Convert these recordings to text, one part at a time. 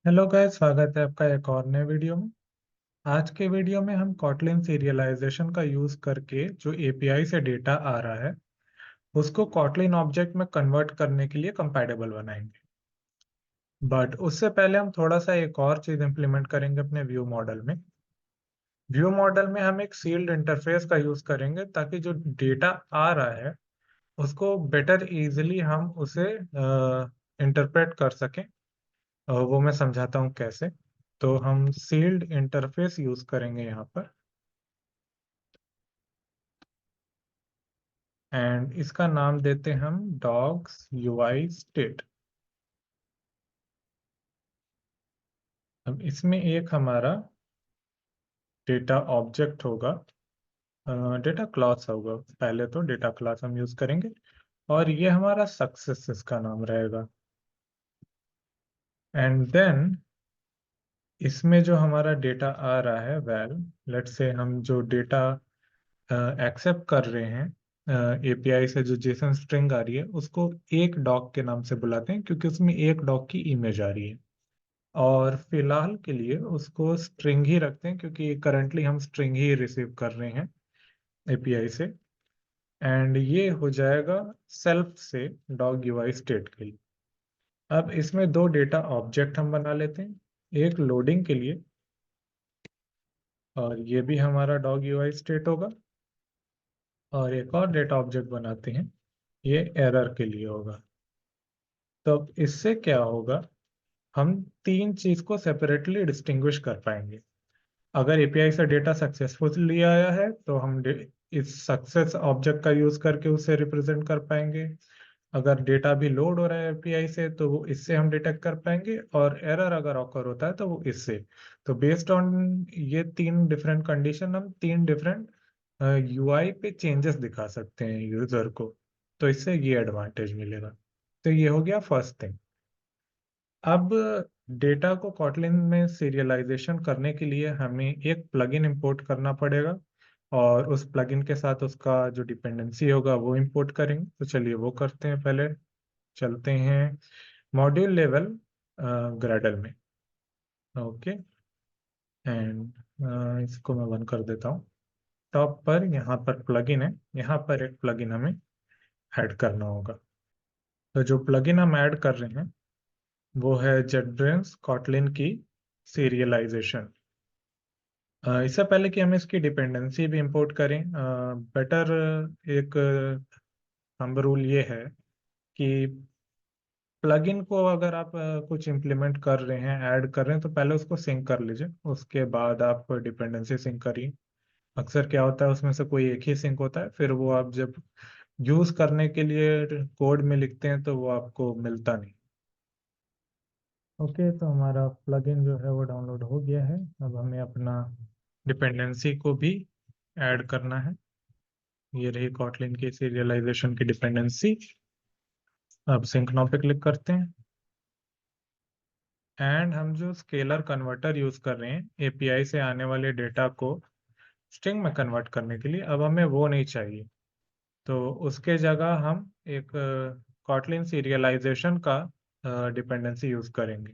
Hello guys, स्वागत है आपका एक और नए वीडियो में। आज के वीडियो में हम कॉटलिन सीरियलाइजेशन का यूज करके जो एपीआई से डेटा आ रहा है उसको कॉटलिन ऑब्जेक्ट में कन्वर्ट करने के लिए कंपैटिबल बनाएंगे। बट उससे पहले हम थोड़ा सा एक और चीज इंप्लीमेंट करेंगे अपने व्यू मॉडल में। व्यू मॉडल में हम एक सील्ड इंटरफेस का यूज करेंगे ताकि जो डेटा आ रहा है उसको बेटर इजीली हम उसे इंटरप्रेट कर सकें। वो मैं समझाता हूँ कैसे। तो हम सील्ड इंटरफेस यूज करेंगे यहाँ पर, एंड इसका नाम देते हम डॉग्स यूआई स्टेट। अब इसमें एक हमारा डेटा ऑब्जेक्ट होगा, डेटा क्लास होगा। पहले तो डेटा क्लास हम यूज करेंगे और ये हमारा सक्सेस इसका नाम रहेगा। एंड देन इसमें जो हमारा डेटा आ रहा है वेल, लेट्स से हम जो डेटा एक्सेप्ट कर रहे हैं एपीआई से, जो जेसन स्ट्रिंग आ रही है उसको एक डॉग के नाम से बुलाते हैं क्योंकि उसमें एक डॉग की इमेज आ रही है। और फिलहाल के लिए उसको स्ट्रिंग ही रखते हैं क्योंकि करंटली हम स्ट्रिंग ही रिसीव कर रहे हैं एपीआई से। एंड ये हो जाएगा सेल्फ से डॉग यूआई स्टेट के लिए। अब इसमें दो डेटा ऑब्जेक्ट हम बना लेते हैं, एक लोडिंग के लिए और ये भी हमारा डॉग यूआई स्टेट होगा, और एक और डेटा ऑब्जेक्ट बनाते हैं, ये एरर के लिए होगा। तो अब इससे क्या होगा, हम तीन चीज को सेपरेटली डिस्टिंग्विश कर पाएंगे। अगर एपीआई से डेटा सक्सेसफुली आया है तो हम इस सक्सेस ऑब्जेक्ट का यूज करके उसे रिप्रेजेंट कर पाएंगे। अगर डेटा भी लोड हो रहा है एपीआई से तो वो इससे हम डिटेक्ट कर पाएंगे, और एरर अगर ऑकर होता है तो वो इससे। तो बेस्ड ऑन ये तीन डिफरेंट कंडीशन हम तीन डिफरेंट यूआई पे चेंजेस दिखा सकते हैं यूजर को। तो इससे ये एडवांटेज मिलेगा। तो ये हो गया फर्स्ट थिंग। अब डेटा को कॉटलिन में सीरियलाइजेशन करने के लिए हमें एक प्लगइन इंपोर्ट करना पड़ेगा, और उस प्लगइन के साथ उसका जो डिपेंडेंसी होगा वो इंपोर्ट करेंगे। तो चलिए वो करते हैं। पहले चलते हैं मॉड्यूल लेवल ग्रेडल में। ओके, एंड इसको मैं बंद कर देता हूँ। टॉप पर यहाँ पर प्लगइन है, यहाँ पर एक प्लगइन हमें ऐड करना होगा। तो जो प्लगइन हम ऐड कर रहे हैं वो है JetBrains कॉटलिन की सीरियलाइजेशन। इससे पहले कि हम इसकी डिपेंडेंसी भी इंपोर्ट करें, बेटर एक थंब रूल ये है कि प्लगइन को अगर आप कुछ इंप्लीमेंट कर रहे हैं, ऐड कर रहे हैं, तो पहले उसको सिंक कर लीजिए, उसके बाद आप डिपेंडेंसी सिंक करिए। अक्सर क्या होता है उसमें से कोई एक ही सिंक होता है, फिर वो आप जब यूज करने के लिए कोड में लिखते हैं तो वो आपको मिलता नहीं। ओके, तो हमारा प्लगइन जो है वो डाउनलोड हो गया है। अब हमें अपना डिपेंडेंसी को भी ऐड करना है। ये रही कॉटलिन की सीरियलाइजेशन की डिपेंडेंसी। अब सिंक नाउ पे क्लिक करते हैं, एंड हम जो स्केलर कन्वर्टर यूज कर रहे हैं एपीआई से आने वाले डेटा को स्ट्रिंग में कन्वर्ट करने के लिए, अब हमें वो नहीं चाहिए। तो उसके जगह हम एक कॉटलिन सीरियलाइजेशन का डिपेंडेंसी यूज करेंगे।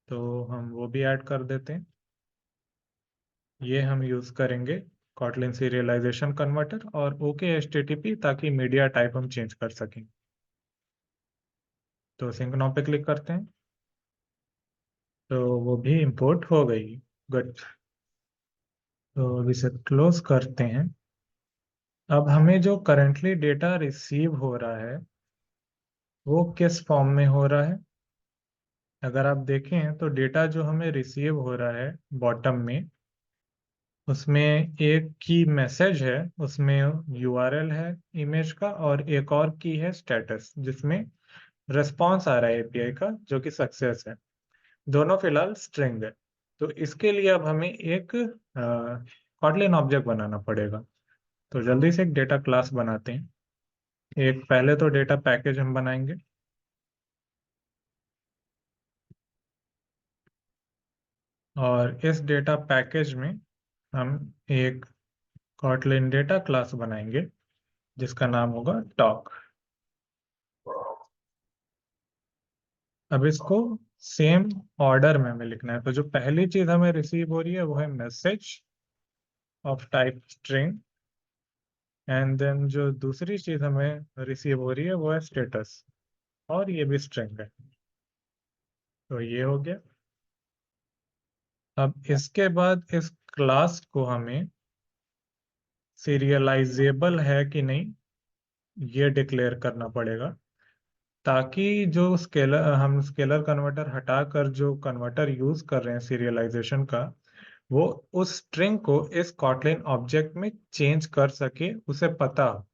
तो हम वो भी ऐड कर देते हैं। ये हम यूज करेंगे कॉटलिन सीरियलाइजेशन कन्वर्टर और ओके एचटीटीपी, ताकि मीडिया टाइप हम चेंज कर सकें। तो सिंक नाउ पे क्लिक करते हैं, तो वो भी इंपोर्ट हो गई। गुड। तो अब इसे क्लोज करते हैं। अब हमें जो करंटली डेटा रिसीव हो रहा है वो किस फॉर्म में हो रहा है। अगर आप देखें तो डेटा जो हमें रिसीव हो रहा है बॉटम में, उसमें एक की मैसेज है, उसमें यूआरएल है इमेज का, और एक और की है स्टेटस जिसमें रिस्पॉन्स आ रहा है एपीआई का जो कि सक्सेस है। दोनों फिलहाल स्ट्रिंग है। तो इसके लिए अब हमें एक कॉटलिन ऑब्जेक्ट बनाना पड़ेगा। तो जल्दी से एक डेटा क्लास बनाते हैं। एक पहले तो डेटा पैकेज हम बनाएंगे, और इस डेटा पैकेज में हम एक कॉटलिन डेटा क्लास बनाएंगे जिसका नाम होगा टॉक। अब इसको सेम ऑर्डर में हमें लिखना है। तो जो पहली चीज हमें रिसीव हो रही है वो है message of type string, and then जो दूसरी चीज हमें रिसीव हो रही है वो है स्टेटस, और ये भी स्ट्रिंग है। तो ये हो गया। अब इसके बाद इस क्लास को हमें सीरियलाइजेबल है कि नहीं ये डिक्लेयर करना पड़ेगा, ताकि जो स्केलर हम स्केलर कन्वर्टर हटाकर जो कन्वर्टर यूज कर रहे हैं सीरियलाइजेशन का, वो उस स्ट्रिंग को इस कॉटलिन ऑब्जेक्ट में चेंज कर सके, उसे पता हो।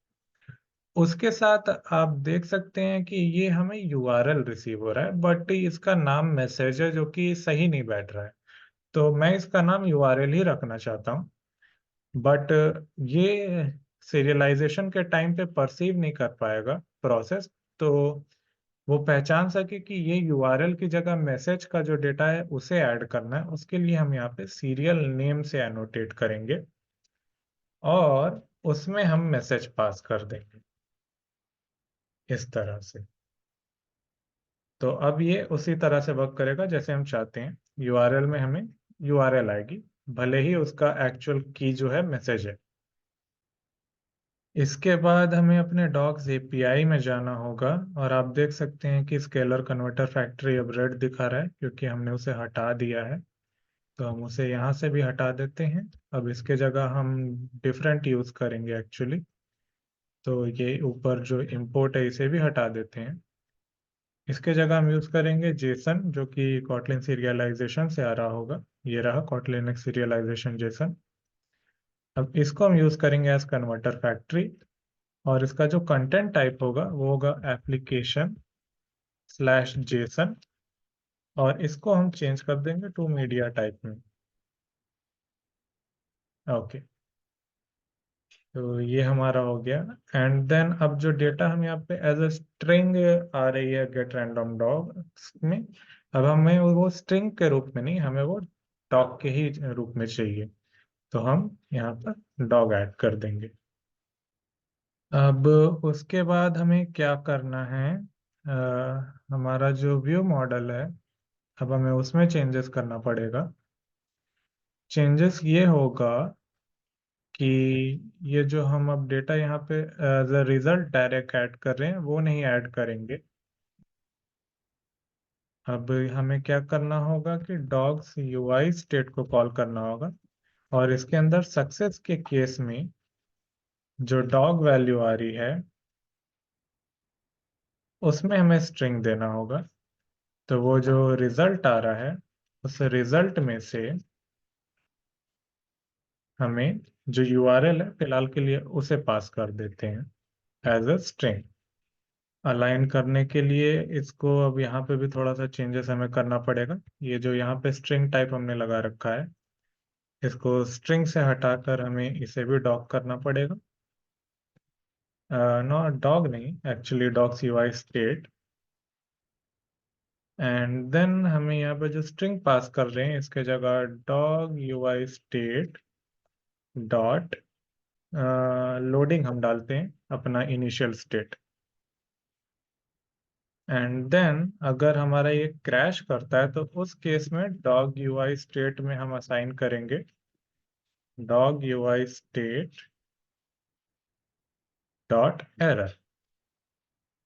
उसके साथ आप देख सकते हैं कि ये हमें यूआरएल रिसीव हो रहा है, बट इसका नाम मैसेज है जो कि सही नहीं बैठ रहा है। तो मैं इसका नाम यूआरएल ही रखना चाहता हूँ, बट ये सीरियलाइजेशन के टाइम पे परसीव नहीं कर पाएगा प्रोसेस। तो वो पहचान सके कि ये यूआरएल की जगह मैसेज का जो डेटा है उसे ऐड करना है, उसके लिए हम यहाँ पे सीरियल नेम से एनोटेट करेंगे और उसमें हम मैसेज पास कर देंगे इस तरह से। तो अब ये उसी तरह से वर्क करेगा जैसे हम चाहते हैं। यूआरएल में हमें यूआरएल आएगी, भले ही उसका एक्चुअल की जो है मैसेज है। इसके बाद हमें अपने डॉक्स एपीआई में जाना होगा, और आप देख सकते हैं कि स्केलर कन्वर्टर फैक्ट्री अब रेड दिखा रहा है क्योंकि हमने उसे हटा दिया है। तो हम उसे यहाँ से भी हटा देते हैं। अब इसके जगह हम डिफरेंट यूज करेंगे एक्चुअली। तो ये ऊपर जो इंपोर्ट है इसे भी हटा देते हैं। इसके जगह हम यूज करेंगे जेसन, जो कि कॉटलिन सीरियलाइजेशन से आ रहा होगा। ये रहा कॉटलिन सीरियलाइजेशन जेसन। अब इसको हम यूज करेंगे एज कन्वर्टर फैक्ट्री, और इसका जो कंटेंट टाइप होगा वो होगा एप्लीकेशन स्लैश जेसन, और इसको हम चेंज कर देंगे टू मीडिया टाइप में। ओके, तो ये हमारा हो गया। एंड देन अब जो डेटा हम यहाँ पे एज अ स्ट्रिंग आ रही है गेट रैंडम डॉग में, अब हमें वो स्ट्रिंग के रूप में नहीं, हमें वो डॉग के ही रूप में चाहिए। तो हम यहाँ पर डॉग ऐड कर देंगे। अब उसके बाद हमें क्या करना है, हमारा जो व्यू मॉडल है अब हमें उसमें चेंजेस करना पड़ेगा। चेंजेस ये होगा कि ये जो हम अब डेटा यहाँ पे as a result direct add कर रहे हैं वो नहीं ऐड करेंगे। अब हमें क्या करना होगा कि डॉग्स यूआई स्टेट को कॉल करना होगा, और इसके अंदर सक्सेस के केस में जो डॉग वैल्यू आ रही है उसमें हमें स्ट्रिंग देना होगा। तो वो जो रिजल्ट आ रहा है उस रिजल्ट में से हमें जो यूआरएल है फिलहाल के लिए उसे पास कर देते हैं एज अ स्ट्रिंग। अलाइन करने के लिए इसको अब यहाँ पे भी थोड़ा सा चेंजेस हमें करना पड़ेगा। ये जो यहाँ पे स्ट्रिंग टाइप हमने लगा रखा है इसको स्ट्रिंग से हटाकर हमें इसे भी डॉग करना पड़ेगा। नो, डॉग नहीं, actually dogs UI state. And then हमें यहाँ पे जो स्ट्रिंग पास कर रहे हैं इसके जगह dog UI state dot loading हम डालते हैं अपना इनिशियल स्टेट। एंड देन अगर हमारा ये क्रैश करता है तो उस केस में डॉग यूआई स्टेट में हम असाइन करेंगे dog UI state dot error,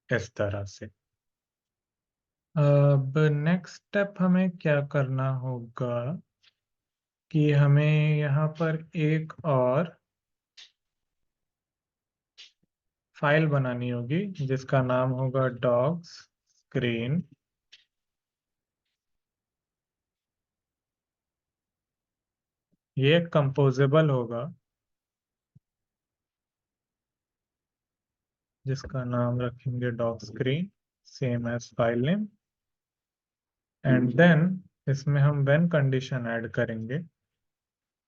इस तरह से। अब नेक्स्ट स्टेप हमें क्या करना होगा कि हमें यहाँ पर एक और फाइल बनानी होगी जिसका नाम होगा डॉग्स स्क्रीन। ये कंपोजेबल होगा जिसका नाम रखेंगे dog screen, same as file name. And then इसमें हम व्हेन कंडीशन ऐड करेंगे,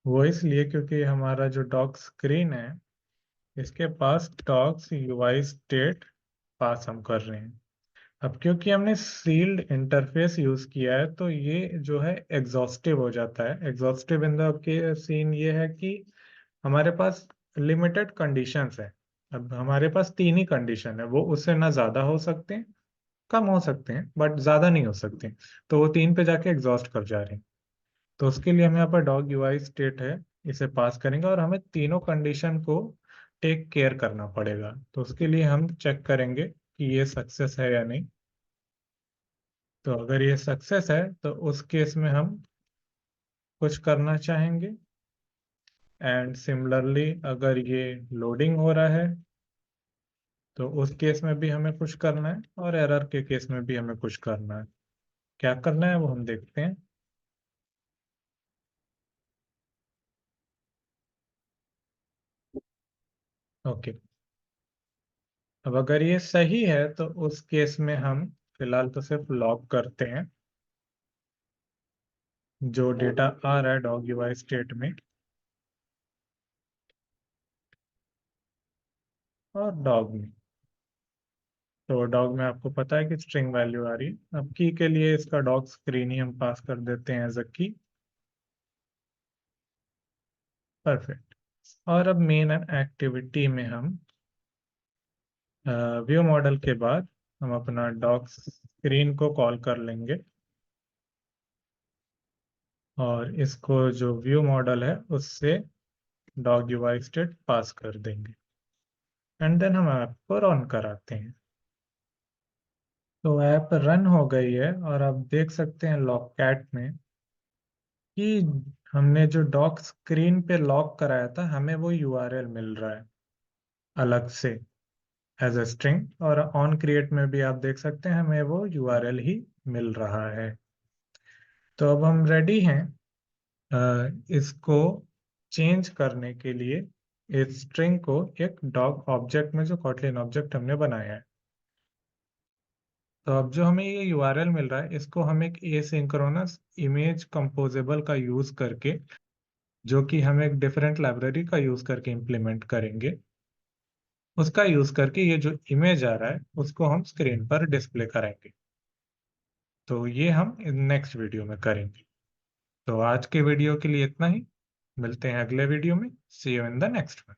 वो इसलिए क्योंकि हमारा जो डॉग स्क्रीन है इसके पास डॉग्स यूआई स्टेट पास हम कर रहे हैं। अब क्योंकि हमने सील्ड इंटरफेस यूज किया है तो ये जो है एग्जॉस्टिव हो जाता है। एग्जॉस्टिव इन द के सीन ये है कि हमारे पास लिमिटेड कंडीशंस है। अब हमारे पास तीन ही कंडीशन है, वो उससे ना ज्यादा हो सकते हैं कम हो सकते हैं बट ज्यादा नहीं हो सकते, तो वो 3 पे जाके एग्जॉस्ट कर जा रहे हैं। तो उसके लिए हमें यहाँ पर डॉग यूआई स्टेट है, इसे पास करेंगे और हमें तीनों कंडीशन को टेक केयर करना पड़ेगा। तो उसके लिए हम चेक करेंगे कि ये सक्सेस है या नहीं। तो अगर ये सक्सेस है तो उस केस में हम कुछ करना चाहेंगे, एंड सिमिलरली अगर ये लोडिंग हो रहा है तो उस केस में भी हमें कुछ करना है, और एरर के केस में भी हमें कुछ करना है। क्या करना है वो हम देखते हैं। ओके, अब अगर ये सही है तो उस केस में हम फिलहाल तो सिर्फ लॉग करते हैं जो डेटा आ रहा है डॉग यूआई स्टेट में, और डॉग में। तो डॉग में आपको पता है कि स्ट्रिंग वैल्यू आ रही है। अब की के लिए इसका डॉग स्क्रीन ही हम पास कर देते हैं एज अ की। परफेक्ट। और अब मेन एक्टिविटी में हम व्यू मॉडल के बाद हम अपना डॉग स्क्रीन को कॉल कर लेंगे, और इसको जो व्यू मॉडल है उससे डॉग यूआई स्टेट पास कर देंगे, एंड देन हम ऐप को रन कराते हैं। तो ऐप रन हो गई है, और आप देख सकते हैं लॉग कैट में कि हमने जो डॉक स्क्रीन पे लॉक कराया था हमें वो यूआरएल मिल रहा है अलग से एज अ स्ट्रिंग, और ऑन क्रिएट में भी आप देख सकते हैं हमें वो यूआरएल ही मिल रहा है। तो अब हम रेडी हैं इसको चेंज करने के लिए इस स्ट्रिंग को एक डॉग ऑब्जेक्ट में, जो कॉटलिन ऑब्जेक्ट हमने बनाया है। तो अब जो हमें ये यूआरएल मिल रहा है इसको हम एक एसिंक्रोनस इमेज कंपोजेबल का यूज करके, जो कि हम एक डिफरेंट लाइब्रेरी का यूज करके इम्प्लीमेंट करेंगे, उसका यूज करके ये जो इमेज आ रहा है उसको हम स्क्रीन पर डिस्प्ले करेंगे। तो ये हम नेक्स्ट वीडियो में करेंगे। तो आज के वीडियो के लिए इतना ही। मिलते हैं अगले वीडियो में। See you in the next one.